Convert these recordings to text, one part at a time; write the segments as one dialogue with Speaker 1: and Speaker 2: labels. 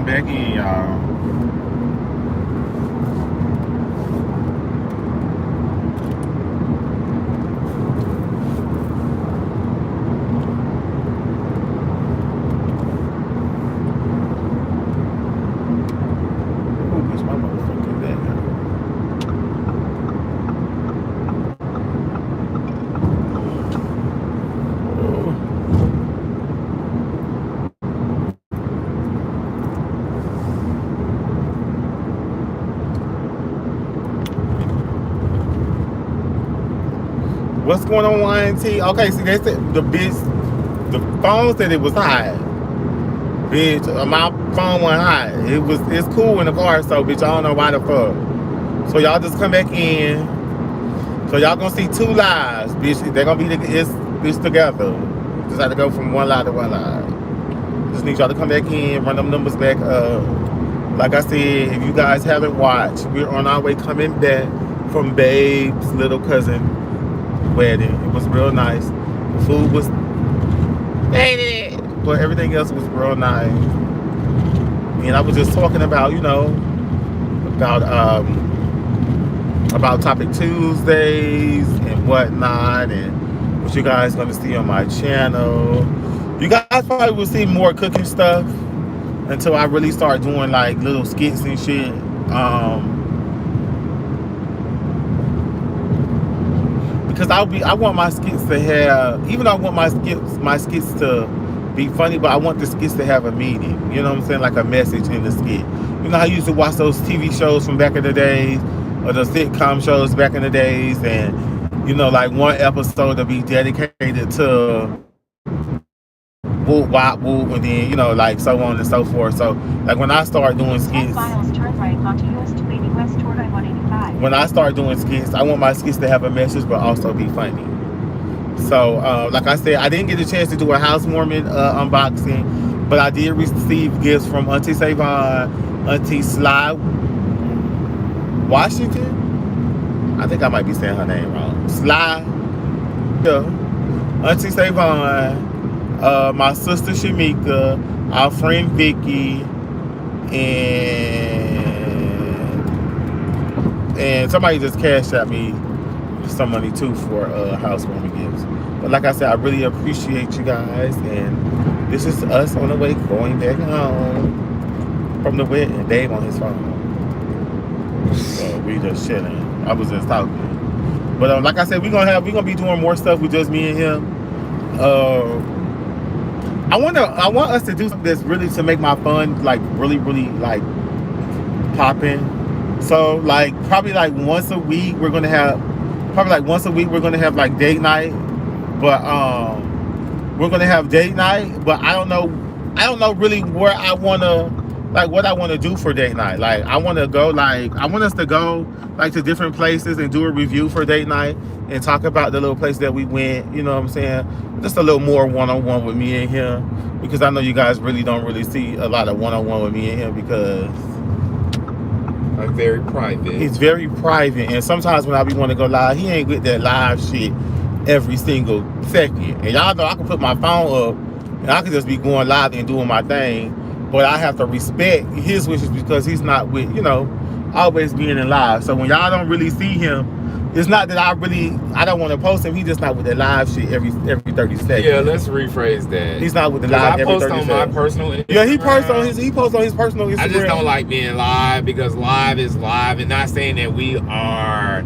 Speaker 1: back in, y'all. Ooh, it's my motherfucking bad. What's going on, YNT? Okay, see, they said the bitch, the phone said it was hot. Bitch, my phone went hot. It's cool in the car, so bitch, I don't know why the fuck. So y'all just come back in. So y'all gonna see 2 lives, bitch. They're gonna be it's together. Just have to go from one live to one live. Just need y'all to come back in, run them numbers back up. Like I said, if you guys haven't watched, we're on our way coming back from Babe's little cousin wedding. It was real nice. The food was hated, but everything else was real nice. And I was just talking about, about Topic Tuesdays and whatnot, and what you guys gonna see on my channel. You guys probably will see more cooking stuff until I really start doing like little skits and shit. Because I want my skits to have, even though I want my skits to be funny, but I want the skits to have a meaning. You know what I'm saying? Like a message in the skit. You know how you used to watch those TV shows from back in the days, or the sitcom shows back in the days, and like one episode to be dedicated to whoop wop whoop, and then like so on and so forth. So like when I start doing skits,
Speaker 2: 10 miles turn right onto US 280 West toward I-185.
Speaker 1: When I start doing skits, I want my skits to have a message but also be funny. So like I said, I didn't get a chance to do a housewarming unboxing, but I did receive gifts from Auntie Savon, Auntie Sly Washington. I think I might be saying her name wrong. Sly, yeah. Auntie Savon, my sister Shamika, our friend Vicky, and somebody just cashed at me some money too for housewarming gifts. But like I said, I really appreciate you guys, and this is us on the way going back home from the wedding. Dave on his phone. So we just chilling. I was just talking. But like I said, we're gonna be doing more stuff with just me and him. I want us to do something that's really to make my fun like really like popping. So like probably like once a week we're gonna have like date night. But we're gonna have date night, but I don't know really where I wanna, like what I wanna do for date night. Like I want us to go like to different places and do a review for date night and talk about the little place that we went, you know what I'm saying? Just a little more one-on-one with me and him, because I know you guys really don't really see a lot of one-on-one with me and him, because
Speaker 3: I'm very private.
Speaker 1: He's very private, and sometimes when I be want to go live, he ain't with that live shit every single second. And y'all know I can put my phone up and I can just be going live and doing my thing, but I have to respect his wishes because he's not with, always being in live. So when y'all don't really see him, it's not that I don't want to post him. He just not with that live shit every 30 seconds.
Speaker 3: Yeah, let's rephrase that.
Speaker 1: He's not with the live every 30 seconds.
Speaker 3: I post on my personal Instagram.
Speaker 1: Yeah, he posts on his personal Instagram.
Speaker 3: I just don't like being live, because live is live, and not saying that we are,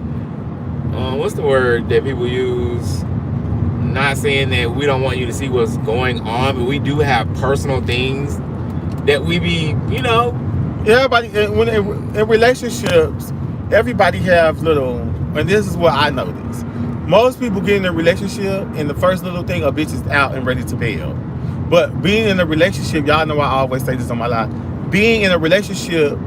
Speaker 3: what's the word that people use? Not saying that we don't want you to see what's going on, but we do have personal things that we be,
Speaker 1: Everybody, in relationships, everybody have little, and this is what I notice. Most people get in a relationship, and the first little thing, a bitch is out and ready to bail. But being in a relationship, y'all know I always say this on my life, being in a relationship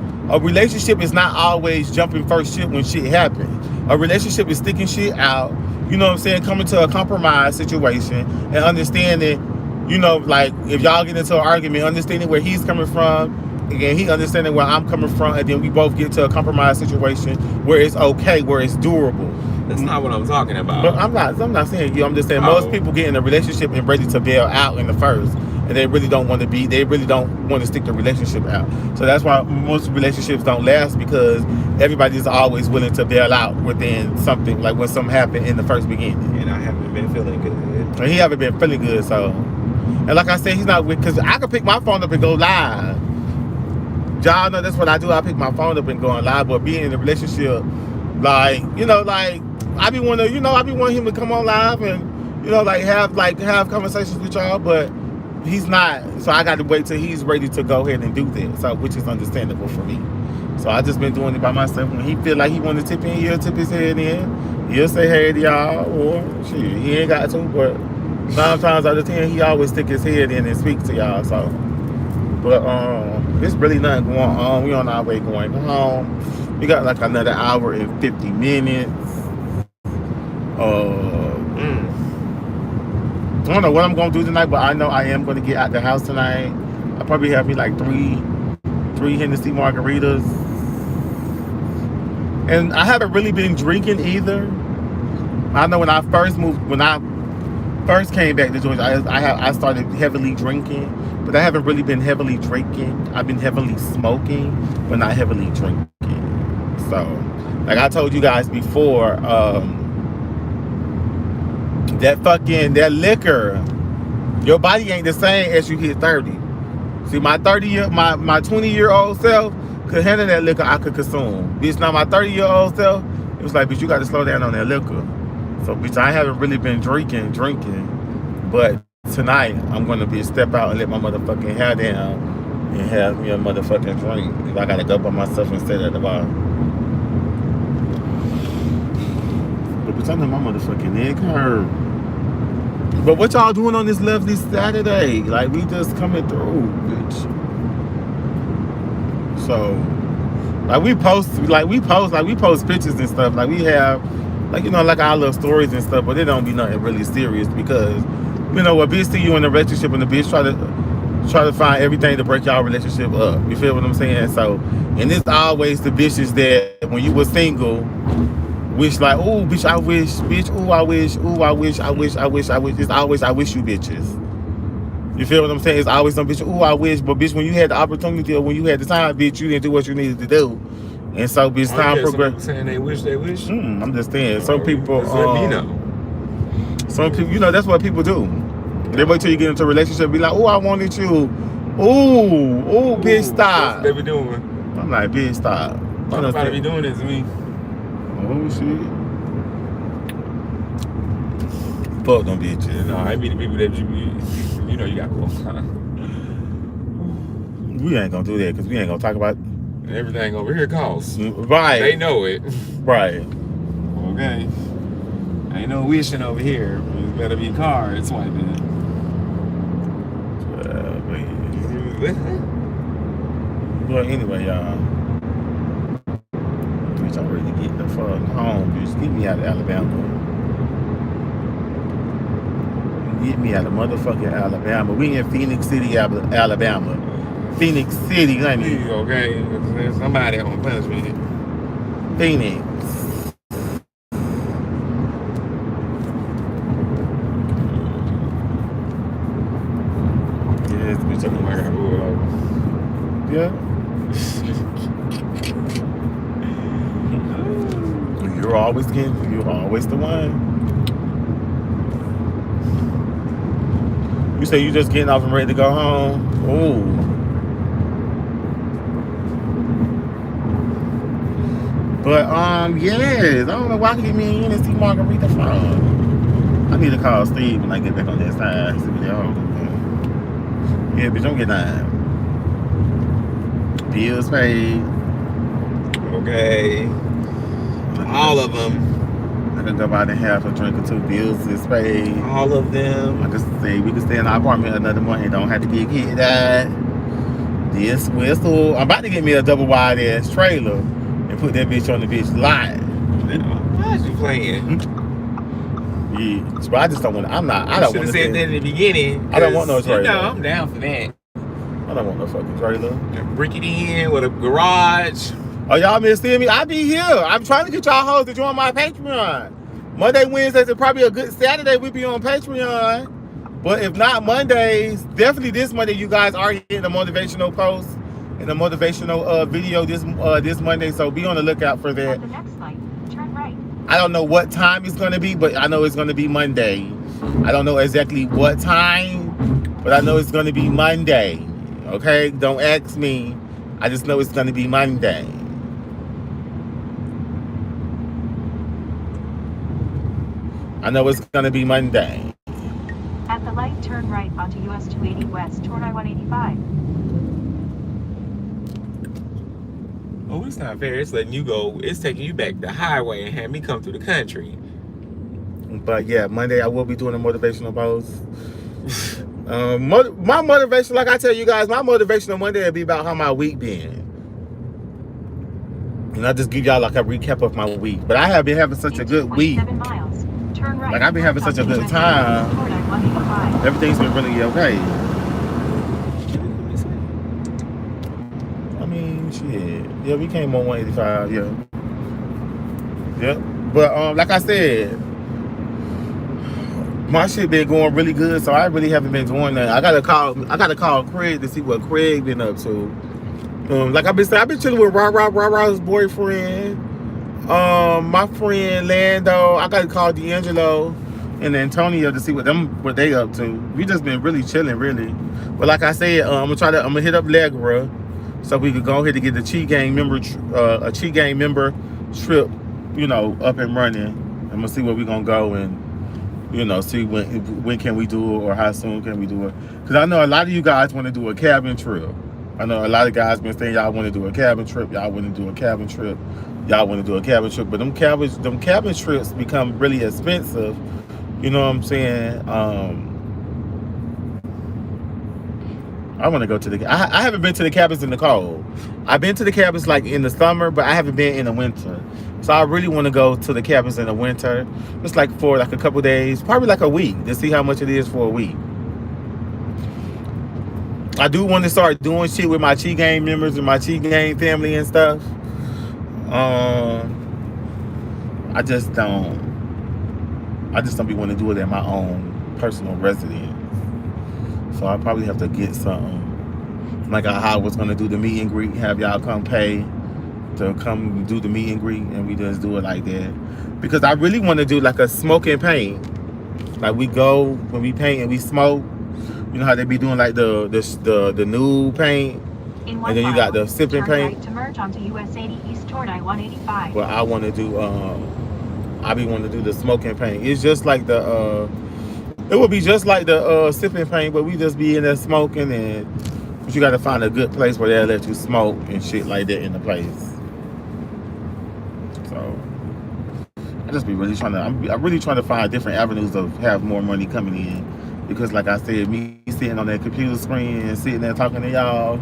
Speaker 1: is not always jumping first shit when shit happens. A relationship is sticking shit out, you know what I'm saying, coming to a compromise situation and understanding, like if y'all get into an argument, understanding where he's coming from, again, he understanding where I'm coming from, and then we both get to a compromise situation where it's okay, where it's durable.
Speaker 3: That's not what I'm talking about.
Speaker 1: But I'm not saying you. I'm just saying most people get in a relationship and ready to bail out in the first. and they really don't want to stick the relationship out. So that's why most relationships don't last, because everybody's always willing to bail out within something, like when something happened in the first beginning.
Speaker 3: And I haven't been feeling good.
Speaker 1: And he haven't been feeling good, so. And like I said, he's not with, because I can pick my phone up and go live. Y'all know that's what I do. I pick my phone up and go on live. But being in a relationship, like, you know, like, I be wanting him to come on live and, you know, like have conversations with y'all, but he's not. So I got to wait till he's ready to go ahead and do that. So, which is understandable for me. So I just been doing it by myself. When he feel like he want to tip in, he'll tip his head in. He'll say hey to y'all, or shit, he ain't got to, but 9 times out of 10, he always stick his head in and speak to y'all. So, but there's really nothing going on. We on our way going home. We got like another hour and 50 minutes. I don't know what I'm gonna do tonight, but I know I am gonna get out the house tonight. I'll probably have me like three Hennessy margaritas. And I haven't really been drinking either. I know when I first came back to Georgia, I started heavily drinking, but I haven't really been heavily drinking. I've been heavily smoking, but not heavily drinking. So, like I told you guys before, that liquor, your body ain't the same as you hit 30. See, my 20-year-old self could handle that liquor I could consume. Bitch, now my 30-year-old self, it was like, bitch, you got to slow down on that liquor. So, bitch, I haven't really been drinking, but tonight I'm gonna step out and let my motherfucking hair down and have me a motherfucking drink. If I gotta go by myself and sit at the bar. But bitch, I know my motherfucking neck hurt. But what y'all doing on this lovely Saturday? Like, we just coming through, bitch. So, like we post pictures and stuff. Like we have, like, you know, like our little stories and stuff, but it don't be nothing really serious, because, you know, a bitch see you in a relationship and the bitch try to find everything to break y'all relationship up. You feel what I'm saying? So, and it's always the bitches that when you were single, wish like, oh, bitch, I wish, bitch, ooh, I wish, ooh, I wish. It's always I wish you bitches. You feel what I'm saying? It's always some bitch, ooh, I wish, but bitch, when you had the opportunity or when you had the time, bitch, you didn't do what you needed to do. And so, bitch, time progress.
Speaker 3: Saying they wish.
Speaker 1: I'm just saying, some people.
Speaker 3: Let me know.
Speaker 1: Some people, you know, that's what people do. They wait till you get into a relationship, be like, oh, I wanted you. Ooh, bitch, stop.
Speaker 3: That's what they be doing.
Speaker 1: I'm like, bitch, stop.
Speaker 3: Nobody be doing this to me.
Speaker 1: Oh shit. Fuck them bitches.
Speaker 3: No, I be the people that you know you got to walk.
Speaker 1: We ain't gonna do that, because we ain't gonna talk about
Speaker 3: everything over here costs.
Speaker 1: Right.
Speaker 3: They know it.
Speaker 1: Right.
Speaker 3: Okay. Ain't no wishing over here. It better be card swiping.
Speaker 1: But anyway, y'all. Bitch, I'm ready to get the fuck home. Bitch, get me out of Alabama. Get me out of motherfucking Alabama. We in Phoenix City, Alabama. Phoenix City, honey.
Speaker 3: Okay, there's somebody on punishment.
Speaker 1: Phoenix. Yes, bitch, I'm
Speaker 3: I got pulled over.
Speaker 1: yeah. You're always the one. You say you just getting off and ready to go home. Ooh. But yes, I don't know why I can get me a Hennessy margarita from. I need to call Steve when I get back on that side. Yeah, bitch, don't get none. Bills paid.
Speaker 3: Okay. All of them.
Speaker 1: I can go out and have a drink or two. Bills is paid.
Speaker 3: All of them.
Speaker 1: I can say we can stay in our apartment another month and don't have to get hit that. This whistle. I'm about to get me a double wide ass trailer and put that bitch on the bitch lot.
Speaker 3: Why is you playing?
Speaker 1: Yeah, but I just don't want. I don't want to
Speaker 3: say that in the beginning.
Speaker 1: I don't want no trailer.
Speaker 3: You know, I'm down for that.
Speaker 1: I don't want no fucking trailer.
Speaker 3: Break it in with a garage.
Speaker 1: Oh, y'all missing me? I be here. I'm trying to get y'all hoes to join my Patreon. Monday, Wednesdays, and probably a good Saturday we be on Patreon. But if not Mondays, definitely this Monday you guys are getting a motivational post and a motivational video this Monday. So be on the lookout for that.
Speaker 2: At the next light, turn right.
Speaker 1: I don't know what time it's gonna be, but I know it's gonna be Monday. I don't know exactly what time, but I know it's gonna be Monday. Okay, don't ask me. I just know it's gonna be Monday. I know it's gonna be Monday.
Speaker 2: At the light, turn right onto US 280 West toward I-185.
Speaker 3: Oh, it's not fair. It's letting you go. It's taking you back the highway and having me come through the country.
Speaker 1: But yeah, Monday I will be doing a motivational post. My motivation, like I tell you guys, my motivation on Monday will be about how my week been. And I'll just give y'all like a recap of my week. But I have been having such a good week.
Speaker 2: 7 miles. Turn right.
Speaker 1: Like I've been having such a good time.
Speaker 2: Toward I-185.
Speaker 1: Everything's been really okay. I mean, shit. Yeah, we came on 185, yeah. Yep. But like I said, my shit been going really good, so I really haven't been doing that. I gotta call Craig to see what Craig been up to. Like I've been saying, I've been chilling with Ra's boyfriend, my friend Lando. I gotta call D'Angelo and Antonio to see what they up to. We just been really chilling, really. But like I said, I'm gonna hit up Legra so we could go ahead and get the Chi Gang member trip, you know, up and running. I'm gonna see where we gonna go and, you know, see when can we do it or how soon can we do it. Because I know a lot of you guys want to do a cabin trip. I know a lot of guys been saying y'all want to do a cabin trip. Y'all want to do a cabin trip. Y'all want to do a cabin trip. But them cabin trips become really expensive. You know what I'm saying? I want to go to I haven't been to the cabins in the cold. I've been to the cabins like in the summer, but I haven't been in the winter. So I really want to go to the cabins in the winter. Just like for like a couple days, probably like a week, to see how much it is for a week. I do want to start doing shit with my Chi Gang members and my Chi Gang family and stuff. I just don't be wanting to do it at my own personal residence. So I probably have to get something. Like I was gonna do the meet and greet, have y'all come pay to come do the meet and greet, and we just do it like that. Because I really want to do like a smoke and paint. Like we go when we paint and we smoke. You know how they be doing like the nude paint, and then you got the sipping paint.
Speaker 2: Right to merge onto US 80 East toward I-185.
Speaker 1: Well, I want to do I be wanting to do the smoking paint. It's just like the it would be just like the sipping paint, but we just be in there smoking, but you got to find a good place where they'll let you smoke and shit like that in the place. So I just be really I'm really trying to find different avenues of have more money coming in. Because like I said, me sitting on that computer screen and sitting there talking to y'all,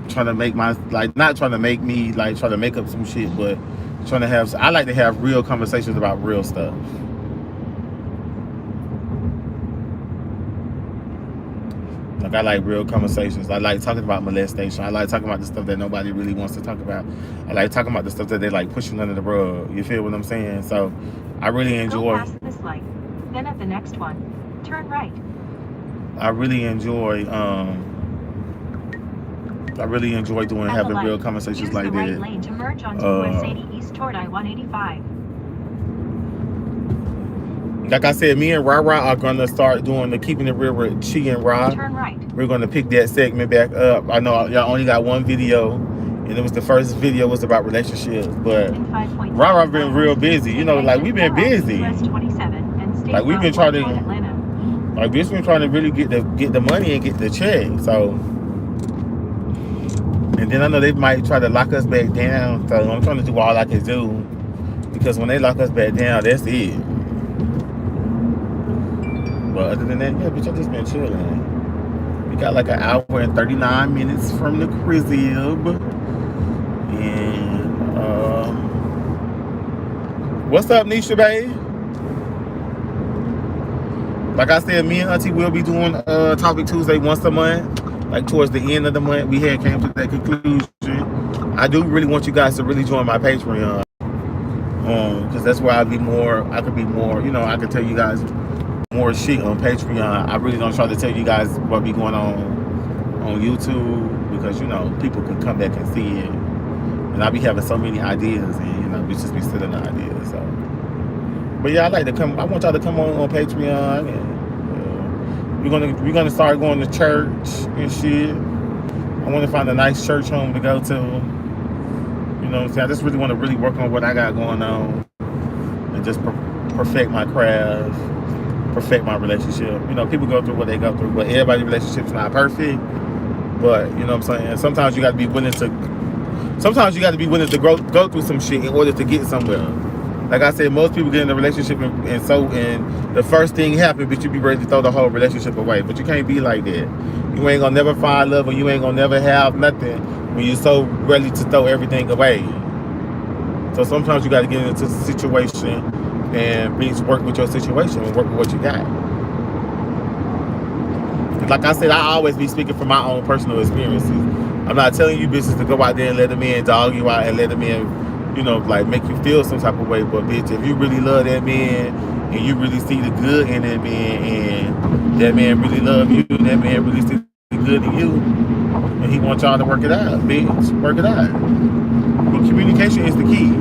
Speaker 1: trying to make not trying to make me like try to make up some shit, but trying to have, I like to have real conversations about real stuff. Like I like real conversations. I like talking about molestation. I like talking about the stuff that nobody really wants to talk about. I like talking about the stuff that they like pushing under the rug. You feel what I'm saying? So I really enjoy.
Speaker 2: Go past this light. Then at the next one, turn right.
Speaker 1: I really enjoy doing having real conversations
Speaker 2: use
Speaker 1: like
Speaker 2: the right
Speaker 1: that.
Speaker 2: lane to merge onto US 80 East toward I-185.
Speaker 1: Like I said, me and Ra are gonna start doing the Keeping It Real with Chi and Ra.
Speaker 2: Turn right.
Speaker 1: We're gonna pick that segment back up. I know y'all only got one video, and it was the first video was about relationships, but Ra been real busy. You know, like we've been busy. Like we've been trying to, like we've been trying to really get the money and get the check. So, and then I know they might try to lock us back down. So I'm trying to do all I can do, because when they lock us back down, that's it. But other than that, yeah, bitch, I just been chilling. We got like an hour and 39 minutes from the crib. And what's up, Nisha, babe? Like I said, me and Auntie will be doing Topic Tuesday once a month. Like towards the end of the month, we came to that conclusion. I do really want you guys to really join my Patreon. Because that's where I could be more, you know, I can tell you guys more shit on Patreon. I really don't try to tell you guys what be going on YouTube because you know people can come back and see it, and I be having so many ideas, and you know we just be stealing the ideas. So, but yeah, I like to come. I want y'all to come on Patreon, and we're gonna start going to church and shit. I want to find a nice church home to go to. You know what I'm saying? I just really want to really work on what I got going on, and just perfect my craft. Perfect my relationship. You know, people go through what they go through, but everybody's relationship's not perfect. But you know what I'm saying? Sometimes you gotta be willing to go through some shit in order to get somewhere. Like I said, most people get in a relationship and the first thing happens, but you be ready to throw the whole relationship away. But you can't be like that. You ain't gonna never find love, or you ain't gonna never have nothing when you're so ready to throw everything away. So sometimes you gotta get into the situation and work with your situation and work with what you got. Like I said, I always be speaking from my own personal experiences. I'm not telling you bitches to go out there and let a man dog you out and let a man, you know, like make you feel some type of way. But bitch, if you really love that man and you really see the good in that man, and that man really love you, and that man really see the good in you, and he wants y'all to work it out, bitch, work it out. But communication is the key.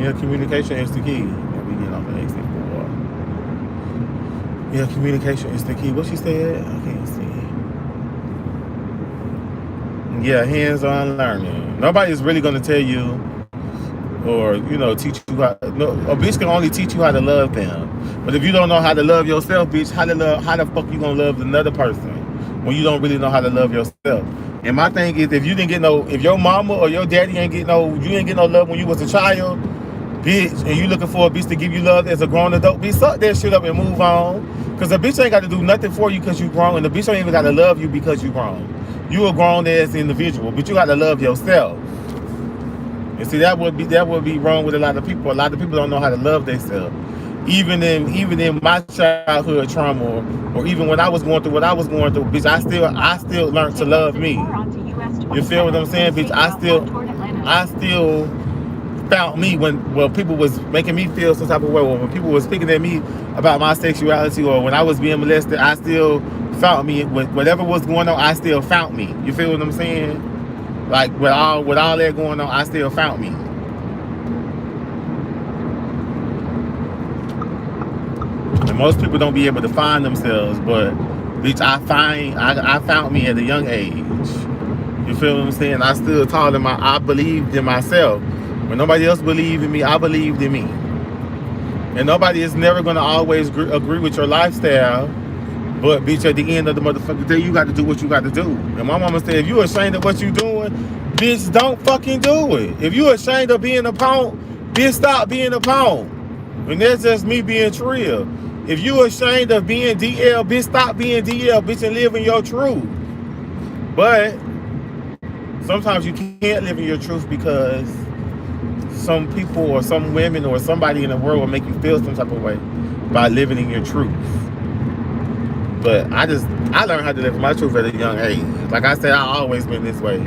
Speaker 1: Yeah, communication is the key. Let me get on the exit board. Yeah, communication is the key. What she said? I can't see. Yeah, hands-on learning. Nobody's really gonna tell you, or you know, teach you how. No, a bitch can only teach you how to love them. But if you don't know how to love yourself, bitch, how the fuck you gonna love another person when you don't really know how to love yourself? And my thing is, if your mama or your daddy ain't get no love when you was a child, bitch, and you looking for a bitch to give you love as a grown adult, bitch, suck that shit up and move on. Because a bitch ain't got to do nothing for you because you grown, and the bitch ain't even got to love you because you grown. You a grown ass individual, but you got to love yourself. And see, that would be wrong with a lot of people. A lot of people don't know how to love themselves. Even in my childhood trauma, or even when I was going through what I was going through, bitch, I still learned to love me. You feel what I'm saying, bitch? I still found me when people was making me feel some type of way, or when people was speaking at me about my sexuality, or when I was being molested, I still found me. Whatever was going on, I still found me. You feel what I'm saying? Like with all that going on, I still found me. And most people don't be able to find themselves, but bitch, I found me at a young age. You feel what I'm saying? I still I believed in myself. When nobody else believed in me, I believed in me. And nobody is never going to always agree with your lifestyle. But bitch, at the end of the motherfucking day, you got to do what you got to do. And my mama said, if you ashamed of what you doing, bitch, don't fucking do it. If you ashamed of being a punk, bitch, stop being a punk. And that's just me being real. If you ashamed of being DL, bitch, stop being DL, bitch, and live in your truth. But sometimes you can't live in your truth because some people or some women or somebody in the world will make you feel some type of way by living in your truth. But I learned how to live my truth at a young age. Like I said, I always been this way.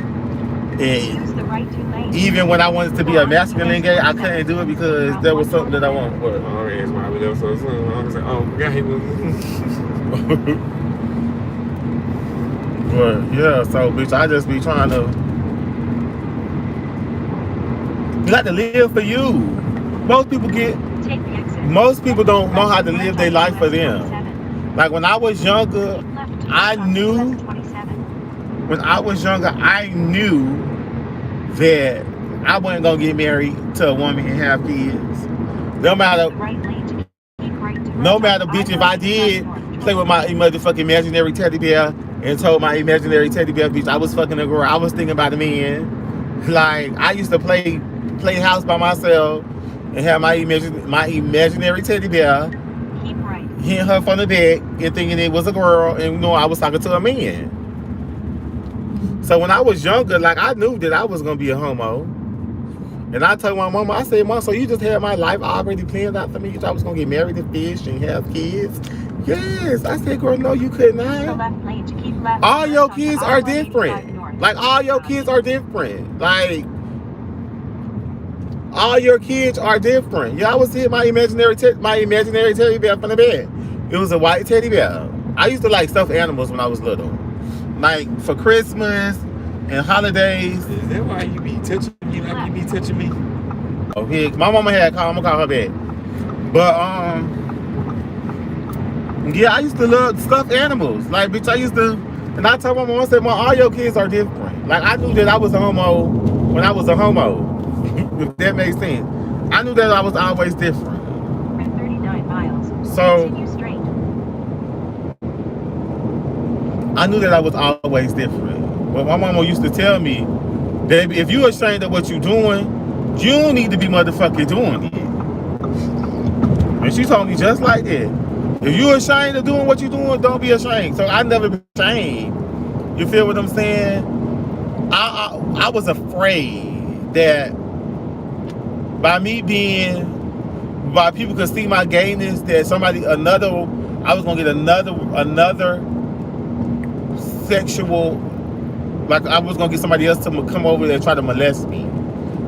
Speaker 1: And even when I wanted to be a masculine gay, I couldn't do it because there was something that I wanted. But but yeah, so bitch, I just be trying to. You got to live for you. Most people don't know how to live their life for them. Like when I was younger, I knew that I wasn't gonna get married to a woman and have kids. No matter, bitch, if I did play with my motherfucking imaginary teddy bear and told my imaginary teddy bear, bitch, I was fucking a girl, I was thinking about a man. Like I used to play house by myself and have my imaginary teddy bear, hitting her from the back and thinking it was a girl, and you know I was talking to a man. So when I was younger, like I knew that I was gonna be a homo, and I told my mama, I said, Mom, so you just had my life already planned out for me? I was gonna get married and fish and have kids? Yes. I said, girl, no, you could not. All your kids are different. Like all your kids are different. Like all your kids are different. Yeah, I was seeing my imaginary teddy bear from the bed. It was a white teddy bear. I used to like stuffed animals when I was little. Like for Christmas and holidays.
Speaker 3: Is that why you be touching me like you be touching me?
Speaker 1: Oh, yeah, my mama had called. I'm gonna call her back. But yeah, I used to love stuffed animals. Like, bitch, I used to, and I told my mom, I said, "Mom, all your kids are different." Like, I knew that I was a homo when I was a homo. If that makes sense, I knew that I was always different.
Speaker 2: At 39 miles.
Speaker 1: So
Speaker 2: Continue straight.
Speaker 1: I knew that I was always different. But my mama used to tell me, "Baby, if you ashamed of what you're doing, you don't need to be motherfucking doing it." And she told me just like that. If you ashamed of doing what you're doing, don't be ashamed. So I never been ashamed. You feel what I'm saying? I was afraid that by people could see my gayness, that I was gonna get another sexual, like I was gonna get somebody else to come over there and try to molest me.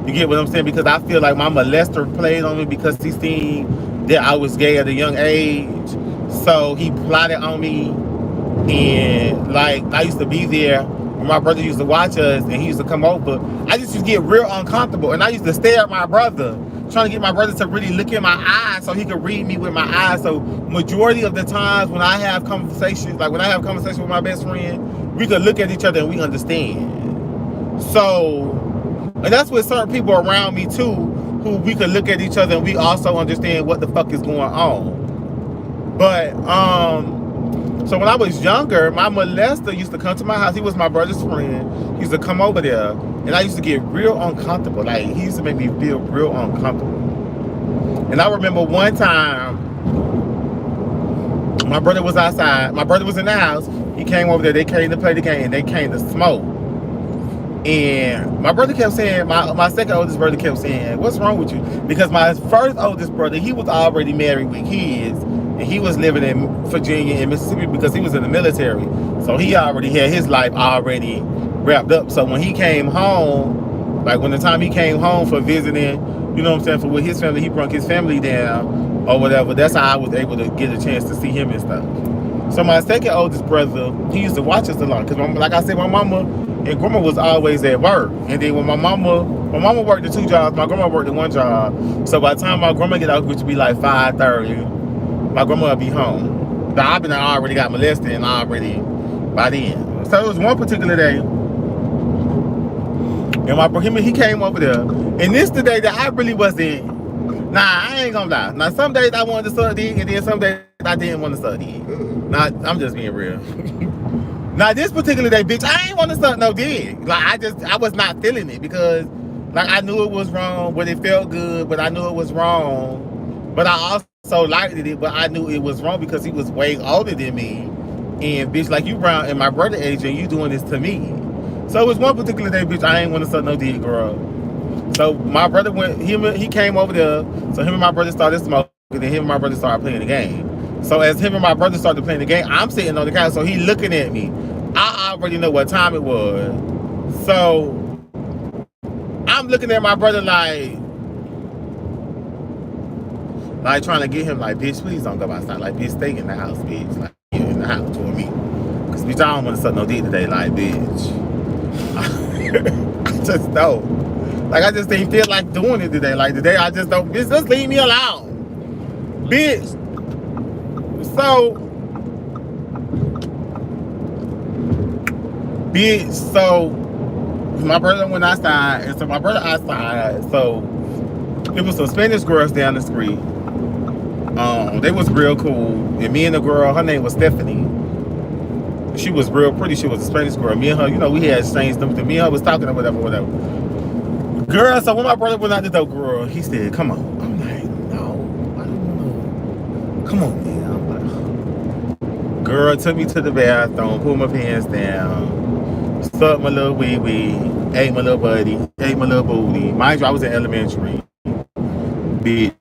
Speaker 1: You get what I'm saying? Because I feel like my molester played on me because he seen that I was gay at a young age. So he plotted on me, and like I used to be there when my brother used to watch us and he used to come over. I used to get real uncomfortable, and I used to stare at my brother, trying to get my brother to really look in my eyes so he could read me with my eyes. So majority of the times when I have conversations, with my best friend, we could look at each other and we understand. So, and that's with certain people around me too, who we could look at each other and we also understand what the fuck is going on. But so when I was younger, my molester used to come to my house. He was my brother's friend. He used to come over there, and I used to get real uncomfortable. Like, he used to make me feel real uncomfortable. And I remember one time, my brother was outside. My brother was in the house. He came over there. They came to play the game. They came to smoke. And my brother kept saying, my second oldest brother kept saying, "What's wrong with you?" Because my first oldest brother, he was already married with kids. And he was living in Virginia and Mississippi because he was in the military. So he already had his life already wrapped up. So when he came home, like when the time he came home for visiting, you know what I'm saying, for with his family, he brought his family down or whatever. That's how I was able to get a chance to see him and stuff. So my second oldest brother, he used to watch us a lot. Because like I said, my mama and grandma was always at work. And then when my mama worked at 2 jobs, my grandma worked at 1 job. So by the time my grandma get out, which would be like 5:30, my grandma would be home. But I already got molested and already by then. So it was one particular day, and he came over there. And this the day that I really wasn't. Nah, I ain't gonna lie. Now some days I wanted to suck dick, and then some days I didn't want to suck dick. Nah, I'm just being real. Now this particular day, bitch, I ain't want to suck no dick. Like I was not feeling it because, like, I knew it was wrong, but it felt good. But I knew it was wrong. But I also liked it, but I knew it was wrong because he was way older than me. And bitch, like, you around in my brother age and you doing this to me. So it was one particular day, bitch, I ain't want to suck no dick, girl. So my brother he came over there. So him and my brother started smoking, and then him and my brother started playing the game. So as him and my brother started playing the game, I'm sitting on the couch, so he looking at me. I already know what time it was. So I'm looking at my brother like trying to get him like, bitch, please don't go outside. Like, bitch, stay in the house, bitch. Like, you in the house with me. Because, bitch, I don't want to suck no dick today. Like, bitch. I just don't. Like, I just didn't feel like doing it today. Like, today I just don't. Bitch, just leave me alone. Bitch. So, my brother went outside. And so my brother outside. So, there was some Spanish girls down the street. They was real cool. And me and the girl, her name was Stephanie. She was real pretty. She was a Spanish girl. Me and her, we had exchanged them. Me and her was talking or whatever. Girl, so when my brother went out the door, girl, he said, "Come on." I'm like, "No, I don't want to." "Come on, man." I'm like, girl took me to the bathroom, pulled my pants down, sucked my little wee-wee, ate my little buddy, ate my little booty. Mind you, I was in elementary. Bitch,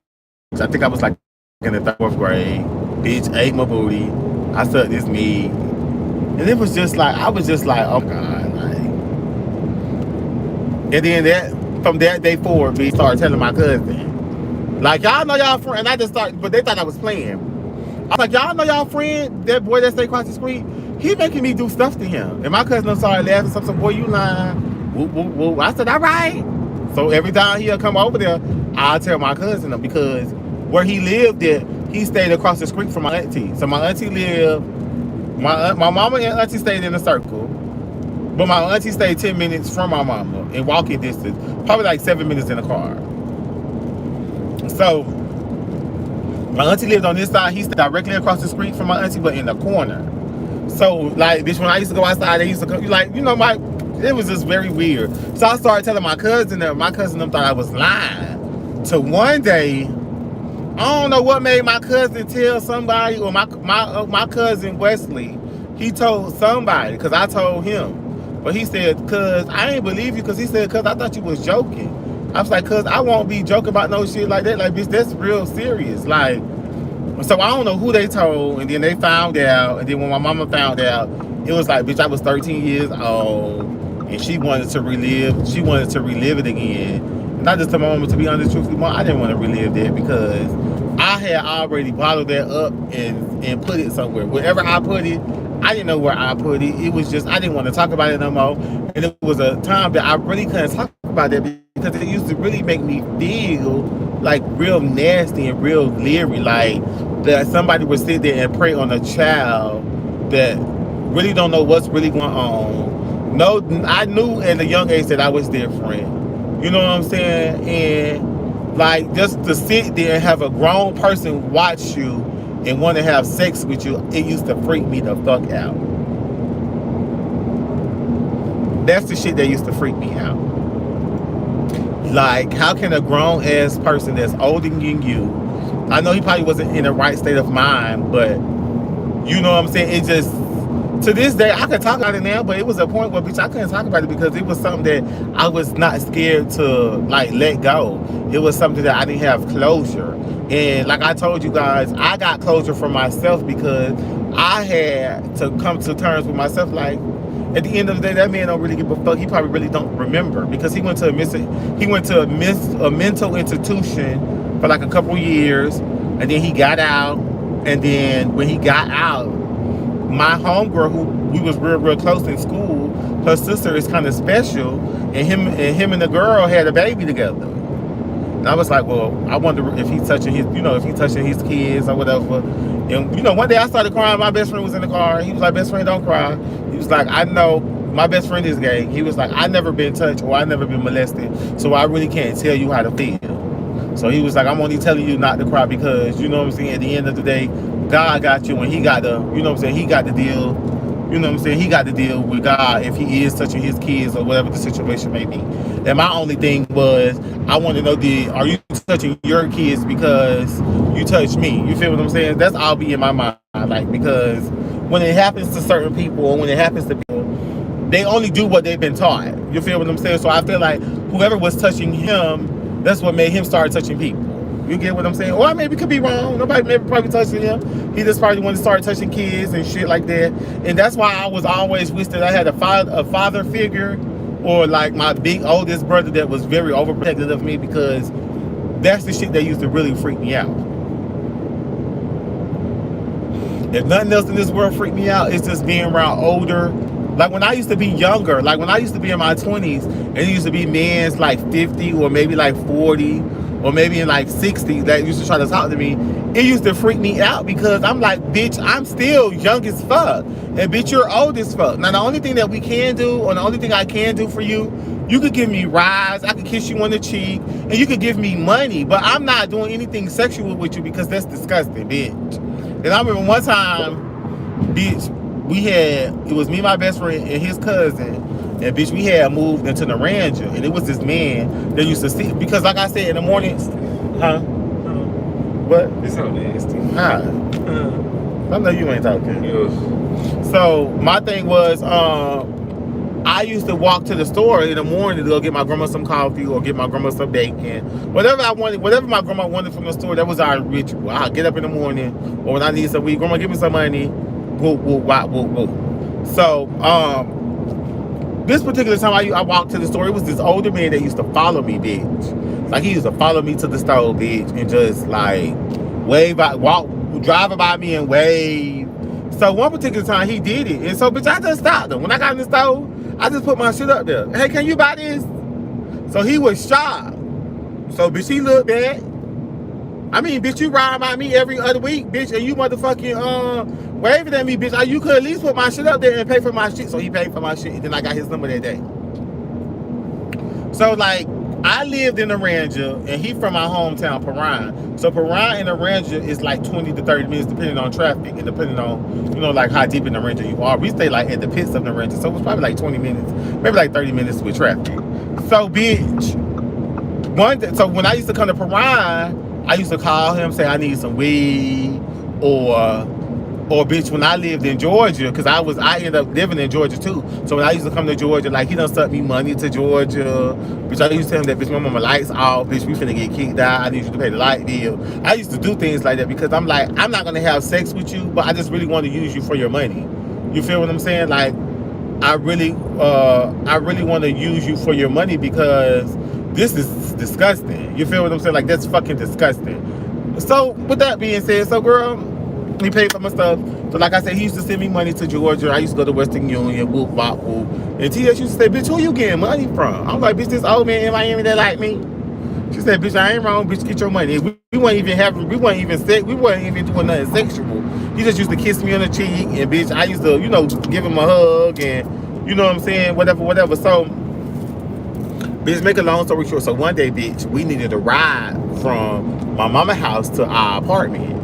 Speaker 1: I think I was like in the 4th grade. Bitch, ate my booty. I sucked this meat. And I was just like, oh God. Like. And then from that day forward, we started telling my cousin, like, y'all know y'all friend, and I just started, but they thought I was playing. I was like, y'all know y'all friend, that boy that stay across the street, he making me do stuff to him. And my cousin started laughing, something, boy, you lying. Whoop, whoop, whoop. I said, all right. So every time he'll come over there, I'll tell my cousin them, because where he lived at, he stayed across the street from my auntie. So my auntie lived, my mama and auntie stayed in a circle, but my auntie stayed 10 minutes from my mama in walking distance, probably like 7 minutes in a car. So my auntie lived on this side, he stayed directly across the street from my auntie, but in the corner. So like this, when I used to go outside, they used to come, like, you know, it was just very weird. So I started telling my cousin them thought I was lying. So one day, I don't know what made my cousin tell somebody, or my cousin Wesley, he told somebody, because I told him. But he said, cuz I ain't believe you, because he said, cuz I thought you was joking. I was like, cuz I won't be joking about no shit like that. Like, bitch, that's real serious. Like, so I don't know who they told, and then they found out, and then when my mama found out, it was like, bitch, I was 13 years old, and she wanted to relive it again. And I just told my mama, to be honest, truthfully, Mom, I didn't want to relive that, because I had already bottled that up and put it somewhere. Wherever I put it, I didn't know where I put it. It was just, I didn't want to talk about it no more. And it was a time that I really couldn't talk about that, because it used to really make me feel like real nasty and real leery, like that somebody would sit there and prey on a child that really don't know what's really going on. No, I knew at a young age that I was different. You know what I'm saying? And like, just to sit there and have a grown person watch you and want to have sex with you, it used to freak me the fuck out. That's the shit that used to freak me out. Like, how can a grown ass person that's older than you, I know he probably wasn't in the right state of mind, but you know what I'm saying? It just, to this day, I can talk about it now, but it was a point where, bitch, I couldn't talk about it, because it was something that I was not scared to, like, let go. It was something that I didn't have closure. And like I told you guys, I got closure for myself, because I had to come to terms with myself, like, at the end of the day, that man don't really give a fuck. He probably really don't remember, because he went to a mental institution for like a couple years, and then he got out. And then when he got out, my homegirl, who we was real close in school, her sister is kind of special, and him and the girl had a baby together. And I was like, well, I wonder if he's touching his, if he's touching his kids or whatever. And one day I started crying. My best friend was in the car. He was like, best friend, don't cry. He was like, I know my best friend is gay. He was like, I never been touched, or I never been molested, so I really can't tell you how to feel. So he was like, I'm only telling you not to cry, because, you know what I'm saying, at the end of the day, God got you, and he got the, you know what I'm saying, he got the deal. You know what I'm saying? He got to deal with God if he is touching his kids or whatever the situation may be. And my only thing was, I want to know, are you touching your kids because you touched me? You feel what I'm saying? That's all be in my mind. Like, because when it happens to certain people, or when it happens to people, they only do what they've been taught. You feel what I'm saying? So I feel like whoever was touching him, that's what made him start touching people. You get what I'm saying? Or I maybe could be wrong. Nobody maybe probably touching him. He just probably wanted to start touching kids and shit like that. And that's why I was always wished that I had a father figure, or like my big oldest brother that was very overprotective of me, because that's the shit that used to really freak me out. If nothing else in this world freaked me out, it's just being around older. Like when I used to be younger, like when I used to be in my 20s, and it used to be men's like 50 or maybe like 40, or maybe in like 60 that used to try to talk to me, it used to freak me out, because I'm like, bitch, I'm still young as fuck, and bitch, you're old as fuck. Now the only thing that we can do, or the only thing I can do for you, you could give me rides, I could kiss you on the cheek, and you could give me money, but I'm not doing anything sexual with you, because that's disgusting, bitch. And I remember one time, bitch, it was me, my best friend, and his cousin, and bitch, we had moved into Naranja, and it was this man that used to see, because like I said, in the mornings, huh? What?
Speaker 3: It's so nasty.
Speaker 1: Huh? I know you ain't talking.
Speaker 3: Yes.
Speaker 1: So my thing was, I used to walk to the store in the morning to go get my grandma some coffee, or get my grandma some bacon, whatever I wanted, whatever my grandma wanted from the store. That was our ritual. I'd get up in the morning, or when I need some weed, grandma, give me some money. Whoop, whoop, wop, whoop, whoop. So, this particular time I walked to the store, it was this older man that used to follow me, bitch. Like, he used to follow me to the store, bitch, and just like wave out, driving by me and wave. So one particular time he did it, and so bitch, I just stopped him. When I got in the store, I just put my shit up there. Hey, can you buy this? So he was shocked. So bitch, he looked back. I mean, bitch, you ride by me every other week, bitch, and you motherfucking waving at me, bitch. You could at least put my shit up there and pay for my shit. So he paid for my shit, and then I got his number that day. So like, I lived in Aranja, and he from my hometown, Paran. So Paran and Aranja is like 20 to 30 minutes, depending on traffic and depending on, you know, like how deep in Aranja you are. We stay like at the pits of Aranja, so it was probably like 20 minutes, maybe like 30 minutes with traffic. So bitch, so when I used to come to Paran, I used to call him, say I need some weed, or bitch, when I lived in Georgia, because I ended up living in Georgia too. So when I used to come to Georgia, like, he done sent me money to Georgia. Bitch, I used to tell him that, bitch, my mama lights off, bitch, we finna get kicked out. I need you to pay the light bill. I used to do things like that because I'm like, I'm not gonna have sex with you, but I just really want to use you for your money. You feel what I'm saying? Like, I really want to use you for your money because this is disgusting. You feel what I'm saying? Like, that's fucking disgusting. So with that being said, so girl, he paid for my stuff. So like I said, he used to send me money to Georgia. I used to go to Western Union, whoop, wop, whoop. And TS used to say, bitch, who you getting money from? I'm like, bitch, this old man in Miami that like me. She said, bitch, I ain't wrong, bitch, get your money. We weren't even doing nothing sexual. He just used to kiss me on the cheek, and bitch, I used to, you know, give him a hug, and you know what I'm saying, whatever. So, bitch, make a long story short, so one day, bitch, we needed a ride from my mama's house to our apartment.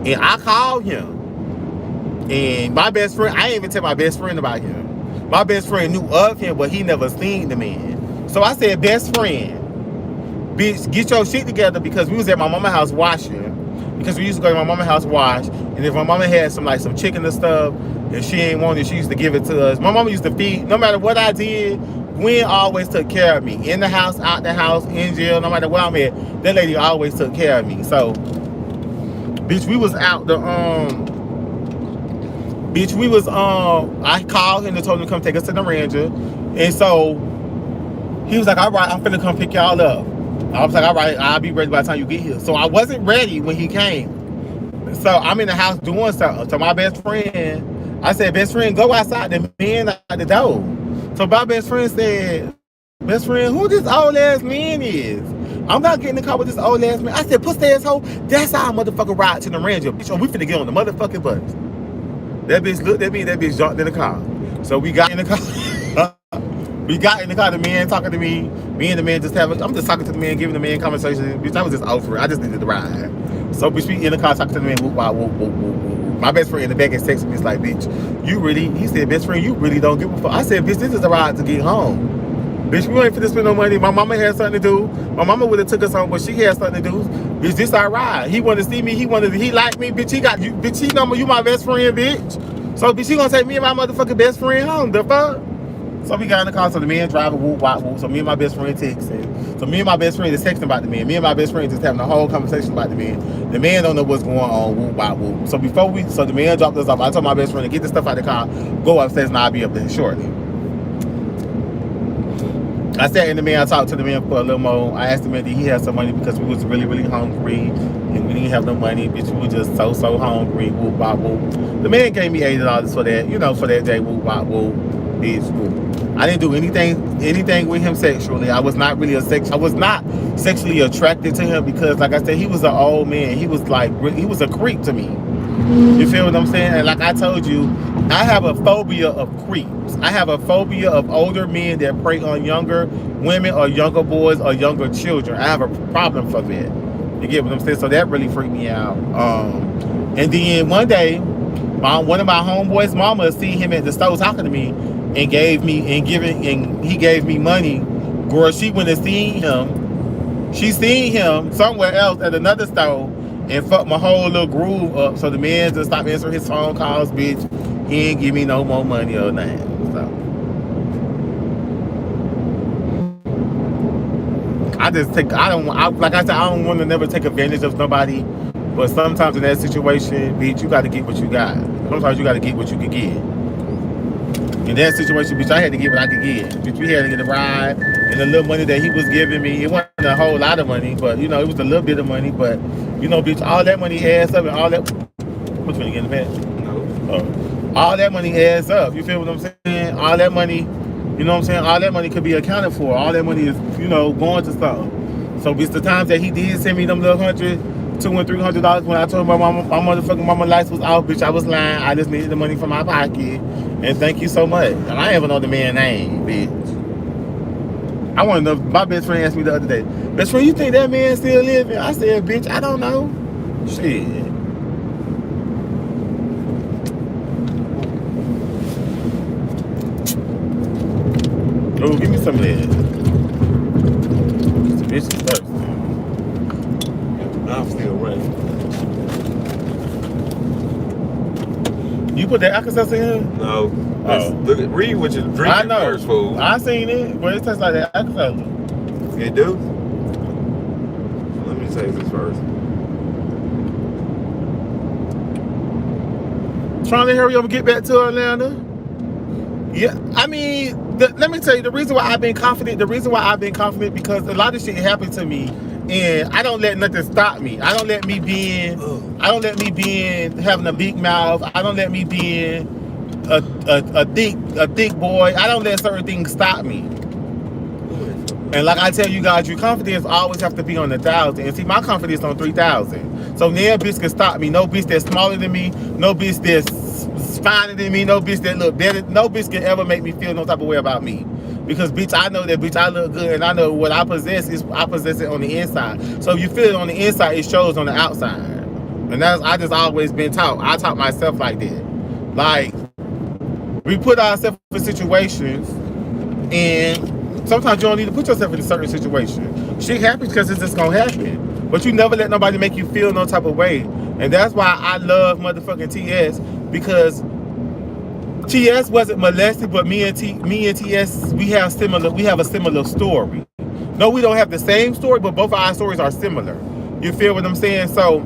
Speaker 1: And I called him. And my best friend, I didn't even tell my best friend about him. My best friend knew of him, but he never seen the man. So I said, best friend, bitch, get your shit together, because we was at my mama's house washing. Because we used to go to my mama's house wash. And if my mama had some chicken and stuff, and she ain't want it, she used to give it to us. My mama used to feed, no matter what I did, Gwen always took care of me. In the house, out the house, in jail, no matter where I'm at, that lady always took care of me. So, bitch, we was out the, I called him and told him to come take us to the Ranger. And so, he was like, all right, I'm finna come pick y'all up. I was like, all right, I'll be ready by the time you get here. So I wasn't ready when he came. So I'm in the house doing something. So my best friend, I said, best friend, go outside. The man out the door. So my best friend said, best friend, who this old ass man is? I'm not getting in the car with this old ass man. I said, pussy asshole, that's our motherfucking ride to the Ranger. Bitch, we finna get on the motherfucking bus. That bitch looked at me, that bitch jumped in the car. So we got in the car. We got in the car, the man talking to me. Me and the man I'm just talking to the man, giving the man conversation. Bitch, I was just over it. I just needed the ride. So bitch, we in the car talking to the man. Whoop, whoop, whoop, whoop, whoop. My best friend in the back is texting me. It's like, bitch, he said, best friend, you really don't give a fuck. I said, bitch, this is a ride to get home. Bitch, we ain't finna spend no money. My mama had something to do. My mama would have took us home, but she had something to do. Bitch, this our ride. He wanted to see me. He liked me. Bitch, he got you. Bitch, he know you my best friend, bitch. So bitch, he gonna take me and my motherfucking best friend home. The fuck? So we got in the car, so the man driving, whoop, wop, whoop. So me and my best friend texting. So me and my best friend is texting about the man. Me and my best friend just having a whole conversation about the man. The man don't know what's going on, whoop, wop, whoop. So so the man dropped us off. I told my best friend to get the stuff out of the car, go upstairs, and I'll be up there shortly. I sat in the man, I talked to the man for a little more. I asked him if he had some money because we was really, really hungry and we didn't have no money. Bitch, we were just so hungry, whoop, wop, whoop. The man gave me $80 for that, you know, for that day, whoop, wop, whoop. Bitch, whoop. I didn't do anything with him sexually. I was not sexually attracted to him because, like I said, he was an old man. He was a creep to me. You feel what I'm saying? And like I told you, I have a phobia of creeps. I have a phobia of older men that prey on younger women or younger boys or younger children. I have a problem for that. You get what I'm saying? So that really freaked me out. And then one day, one of my homeboys' mama seen him at the store talking to me. And he gave me money. Girl, she went and seen him. She seen him somewhere else at another store and fucked my whole little groove up. So the man just stopped answering his phone calls, bitch. He ain't give me no more money or nothing. So I don't want to never take advantage of nobody. But sometimes in that situation, bitch, you got to get what you got. Sometimes you got to get what you can get. In that situation, bitch, I had to get what I could get. Bitch, we had to get a ride, and the little money that he was giving me, it wasn't a whole lot of money, but you know, it was a little bit of money. But you know, bitch, all that money adds up, and all that. Which one you get in the bed?
Speaker 3: No.
Speaker 1: Oh, all that money adds up. You feel what I'm saying? All that money, you know what I'm saying? All that money could be accounted for. All that money is, you know, going to something. So it's the times that he did send me them little $100, $200, and $300 when I told my mama, my motherfucking mama lights was off, bitch. I was lying. I just needed the money from my pocket. And thank you so much. And I even know the man's name, bitch. I want to know. My best friend asked me the other day, best friend, you think that man still living? I said, bitch, I don't know. Shit. Oh, give me some of that. This bitch is thirsty. I'm still ready. You put that Alka-Seltzer in?
Speaker 3: No.
Speaker 1: Oh.
Speaker 3: Look at read what you're drinking
Speaker 1: I know.
Speaker 3: first, fool.
Speaker 1: I seen it, but it tastes like that Alka-Seltzer.
Speaker 3: It do? Let me taste this first.
Speaker 1: Trying to hurry up and get back to Atlanta. Yeah, I mean, let me tell you the reason why I've been confident. The reason why I've been confident because a lot of shit happened to me, and I don't let nothing stop me. I don't let me being having a big mouth. I don't let me being a thick boy. I don't let certain things stop me. And like I tell you guys, your confidence always have to be on 1,000. And see, my confidence on 3,000. So now bitch can stop me. No bitch that's smaller than me. No bitch that's finer than me. No bitch that look better. No bitch can ever make me feel no type of way about me. Because bitch, I know that bitch, I look good, and I know what I possess is I possess it on the inside. So if you feel it on the inside, it shows on the outside. And that's I just always been taught. I taught myself like that. Like we put ourselves in situations, and sometimes you don't need to put yourself in a certain situation. Shit happens because it's just gonna happen. But you never let nobody make you feel no type of way. And that's why I love motherfucking TS, because TS wasn't molested, but me and TS, we have a similar story. No, we don't have the same story, but both of our stories are similar. You feel what I'm saying? So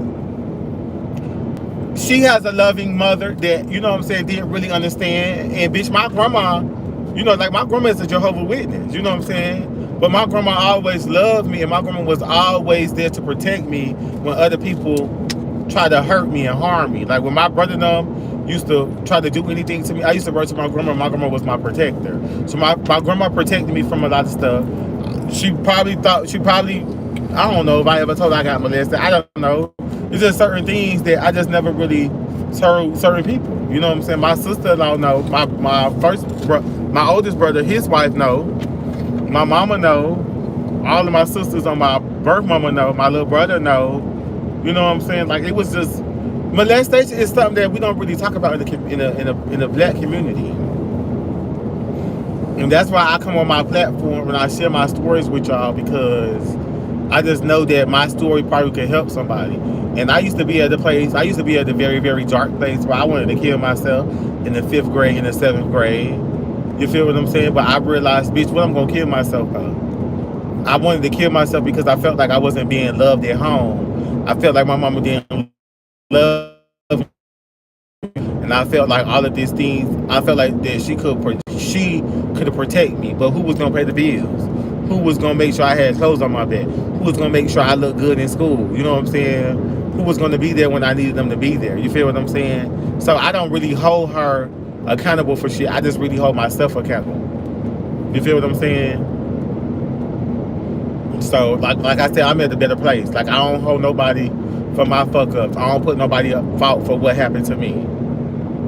Speaker 1: she has a loving mother that, you know what I'm saying, didn't really understand. And bitch, my grandma, you know, like my grandma is a Jehovah's Witness, you know what I'm saying? But my grandma always loved me, and my grandma was always there to protect me when other people try to hurt me and harm me. Like when my brother and them used to try to do anything to me, I used to run to my grandma was my protector. So my grandma protected me from a lot of stuff. She probably, I don't know if I ever told her I got molested. I don't know. It's just certain things that I just never really told certain people. You know what I'm saying? My sister-in-law know. My oldest brother, his wife know. My mama know. All of my sisters on my birth mama know. My little brother know. You know what I'm saying? Like it was just molestation is something that we don't really talk about in the black community. And that's why I come on my platform and I share my stories with y'all, because I just know that my story probably could help somebody. And I used to be at a very, very dark place where I wanted to kill myself in the 5th grade and the 7th grade. You feel what I'm saying? But I realized, bitch, what I'm gonna kill myself of? I wanted to kill myself because I felt like I wasn't being loved at home. I felt like my mama didn't love me. And I felt like all of these things, I felt like that she could protect me. But who was gonna pay the bills? Who was gonna make sure I had clothes on my bed? Who was gonna make sure I looked good in school? You know what I'm saying? Who was gonna be there when I needed them to be there? You feel what I'm saying? So I don't really hold her accountable for shit. I just really hold myself accountable. You feel what I'm saying? So like I said, I'm at a better place. Like I don't hold nobody for my fuck ups. I don't put nobody at fault for what happened to me.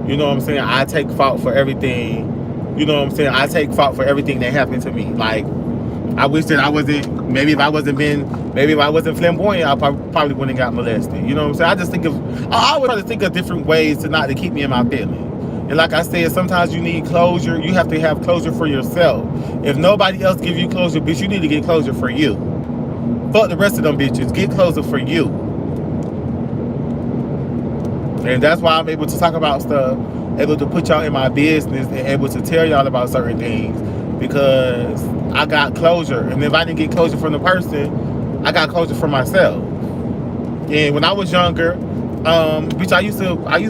Speaker 1: You know what I'm saying? I take fault for everything. You know what I'm saying? I take fault for everything that happened to me. Like I wish that I wasn't. Maybe if I wasn't flamboyant, I probably wouldn't have got molested. You know what I'm saying? I always try to think of different ways to keep me in my feelings. And like I said, sometimes you need closure. You have to have closure for yourself. If nobody else gives you closure, bitch, you need to get closure for you. Fuck the rest of them bitches. Get closure for you. And that's why I'm able to talk about stuff, able to put y'all in my business, and able to tell y'all about certain things, because I got closure. And if I didn't get closure from the person, I got closure for myself. And when I was younger, bitch,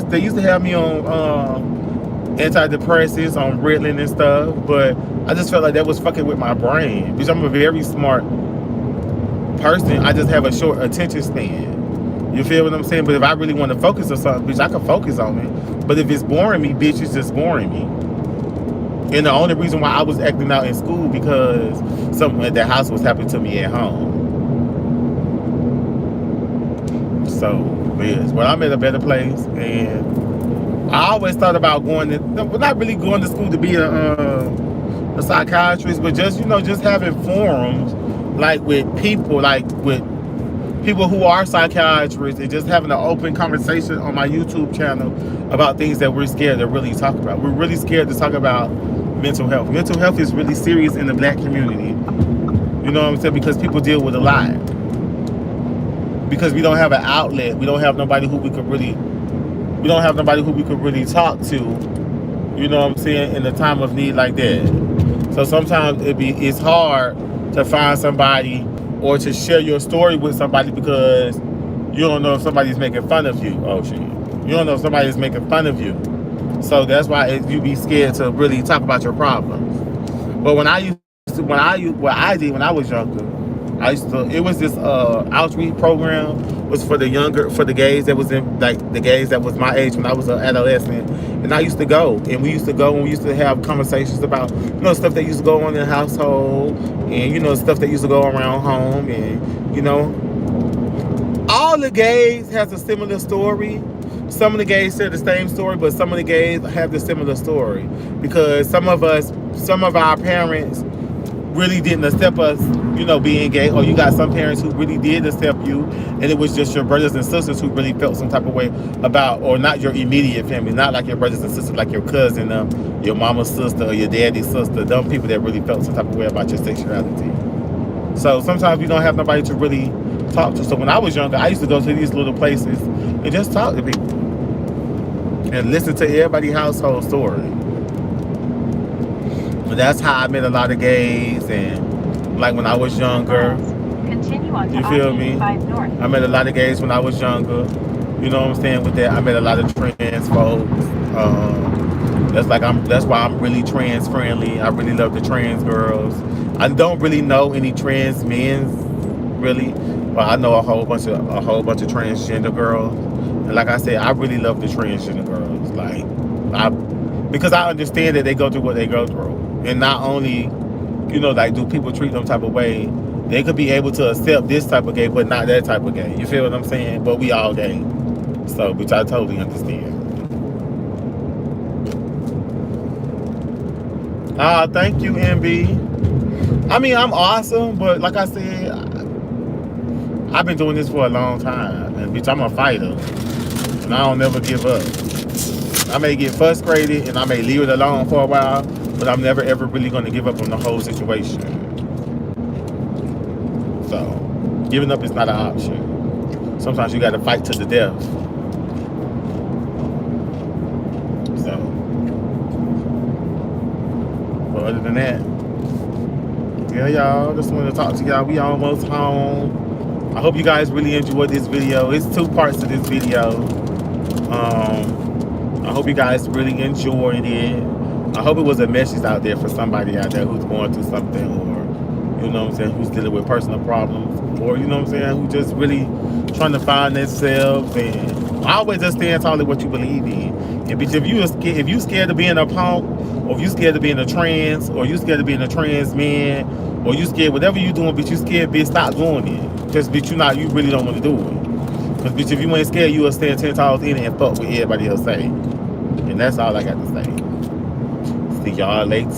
Speaker 1: they used to have me on antidepressants on Ritalin and stuff, but I just felt like that was fucking with my brain. Because I'm a very smart person. I just have a short attention span. You feel what I'm saying? But if I really want to focus on something, bitch, I can focus on it. But if it's boring me, bitch, it's just boring me. And the only reason why I was acting out in school because something at the house was happening to me at home. So, yes, well, I'm at a better place, and I always thought about going to, not really going to school to be a psychiatrist, but just, you know, just having forums, like with people who are psychiatrists, and just having an open conversation on my YouTube channel about things that we're scared to really talk about. We're really scared to talk about mental health. Mental health is really serious in the black community. You know what I'm saying? Because people deal with a lot. Because we don't have an outlet. We don't have nobody who we could really talk to. You know what I'm saying? In the time of need like that. So sometimes it's hard to find somebody or to share your story with somebody because you don't know if somebody's making fun of you. Oh shit. You don't know if somebody's making fun of you. So that's why you be scared to really talk about your problems. But when I was younger, it was this outreach program was for the gays that was in, like, the gays that was my age when I was an adolescent. And I used to go, and we used to have conversations about, you know, stuff that used to go on in the household, and, you know, stuff that used to go around home, and, you know, all the gays has a similar story. Some of the gays share the same story, but some of the gays have the similar story because some of our parents really didn't accept us, you know, being gay, or you got some parents who really did accept you, and it was just your brothers and sisters who really felt some type of way about, or not your immediate family, not like your brothers and sisters, like your cousin, your mama's sister, or your daddy's sister, them people that really felt some type of way about your sexuality. So sometimes we don't have nobody to really talk to. So when I was younger, I used to go to these little places and just talk to people and listen to everybody's household story. But that's how I met a lot of gays, and like when I was younger,
Speaker 2: Continue on to
Speaker 1: you feel me?
Speaker 2: I-85
Speaker 1: I met a lot of gays when I was younger. You know what I'm saying? With that, I met a lot of trans folks. That's why I'm really trans friendly. I really love the trans girls. I don't really know any trans men, really, but I know a whole bunch of transgender girls. And like I said, I really love the transgender girls. Because I understand that they go through what they go through. And not only, you know, like, do people treat them type of way, they could be able to accept this type of gay, but not that type of gay. You feel what I'm saying? But we all gay. So, which I totally understand. Thank you, MB. I mean, I'm awesome, but like I said, I've been doing this for a long time. And bitch, I'm a fighter. And I don't never give up. I may get frustrated and I may leave it alone for a while, but I'm never ever really going to give up on the whole situation. So, giving up is not an option. Sometimes you got to fight to the death. So, but other than that, yeah, y'all, just wanted to talk to y'all. We almost home. I hope you guys really enjoyed this video. It's 2 parts to this video. I hope you guys really enjoyed it. I hope it was a message out there for somebody out there who's going through something, or, you know what I'm saying, who's dealing with personal problems, or, you know what I'm saying, who just really trying to find themselves. And I always just stand tall in what you believe in. And bitch, if you scared of being a punk, or if you scared of being a trans, or you scared of being a trans man, or you scared whatever you doing, bitch, you scared, bitch, stop doing it. Just bitch, you really don't want to do it. Because bitch, if you ain't scared, you will stand 10 toes in it and fuck what everybody else say. And that's all I got to say. See y'all later. Peace.